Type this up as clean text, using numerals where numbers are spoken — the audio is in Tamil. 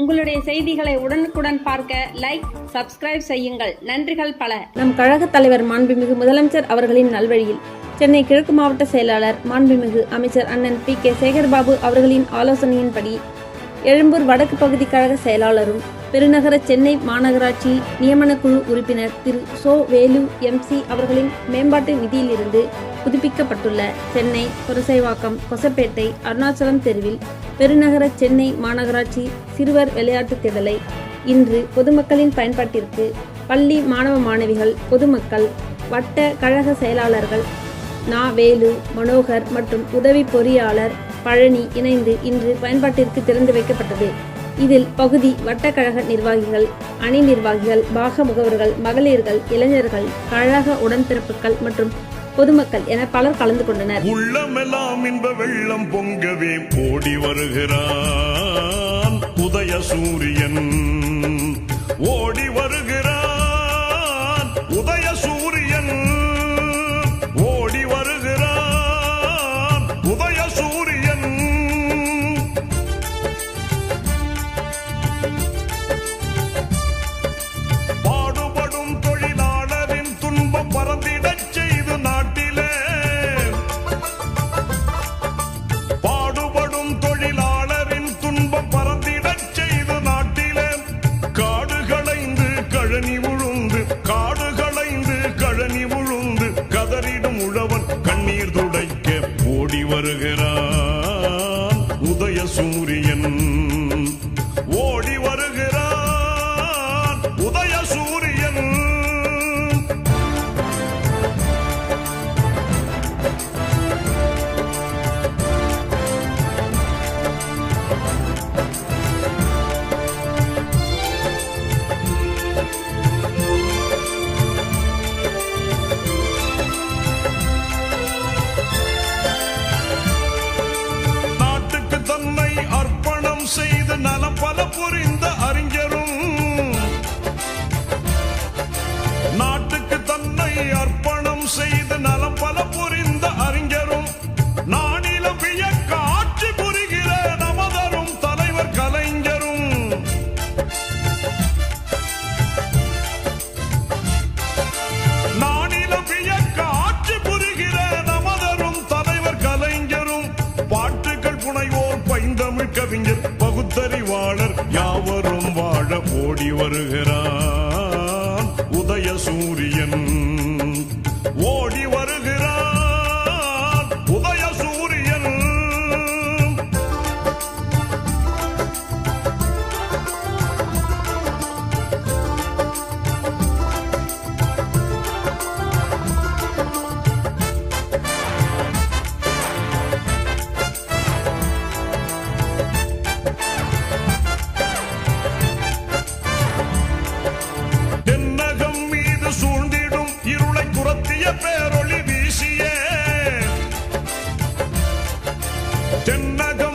உங்களுடைய செய்திகளை உடனுக்குடன் பார்க்க லைக், சப்ஸ்கிரைப் செய்யுங்கள். நன்றிகள் பல. நம் கழக தலைவர் மாண்புமிகு முதலமைச்சர் அவர்களின் நல்வழியில் சென்னை கிழக்கு மாவட்ட செயலாளர் மாண்புமிகு அமைச்சர் அண்ணன் PK சேகர்பாபு அவர்களின் ஆலோசனையின்படி எழும்பூர் வடக்கு பகுதி கழக செயலாளரும் பெருநகர சென்னை மாநகராட்சி நியமனக்குழு உறுப்பினர் திரு வேலு MC அவர்களின் மேம்பாட்டு நிதியிலிருந்து புதுப்பிக்கப்பட்டுள்ள சென்னை புரசைவாக்கம், கொசப்பேட்டை, அருணாச்சலம் தெருவில் பெருநகர சென்னை மாநகராட்சி சிறுவர் விளையாட்டு திடலை இன்று பொதுமக்களின் பயன்பாட்டிற்கு பள்ளி மாணவ மாணவிகள், பொதுமக்கள், வட்ட கழக செயலாளர்கள் வேலு, மனோகர் மற்றும் உதவி பொறியாளர் பழனி இணைந்து இன்று பயன்பாட்டிற்கு திறந்து வைக்கப்பட்டது. இதில் பகுதி வட்டக்கழக நிர்வாகிகள், அணி நிர்வாகிகள், பாக முகவர்கள், மகளிர்கள், இளைஞர்கள், கழக உடன்பிறப்புகள் மற்றும் பொதுமக்கள் என பலர் கலந்து கொண்டனர். உள்ளமெல்லாம் இன்ப வெள்ளம் பொங்கவே ஓடி வருகிறான் உதய சூரியன், ஓடி வருகிறான் உதய சூரியன், ஓடி வருகிறான் உதய சூரியன். பாடுபடும் தொழிலாளரின் துன்பம் பறந்திடச் செய்து நாட்டிலே, பாடுபடும் தொழிலாளரின் துன்பம் பறந்திடச் செய்து நாட்டிலே, காடுகளைந்து கழனி உழுந்து, காடுகளைந்து கழனி உழுந்து கதறிடும் உழவன் கண்ணீர் துடைக்க ஓடி வருகிறான் உதய சூரியன், ஓடி வருகிறான் உதய சூரியன். நாட்டுக்கு தன்னை அர்ப்பணம் செய்து நலம் பல புரிந்த அறிஞரும், நாட்டுக்கு தன்னை அர்ப்பணம் செய்து நலம் பல புரிந்த அறிஞரும், நானிலம் வியக்க ஆட்சி புரிகிற நமதரும் தலைவர் கலைஞரும், நானிலம் வியக்க ஆட்சி புரிகிற நமதரும் தலைவர் கலைஞரும், பாட்டுகள் புனைவோர் பைந்தமிழ் கவிஞர் பகுத்தறிவாளர் யாவரும் வாழ ஓடி வருகிறான் உதய சூரியன், ஓடி வருகிறான் உதய சூரியன். தென்னகம் மீது சூழ்ந்திடும் இருளை துரத்திய பேரொளி வீசியே, தென்னகம்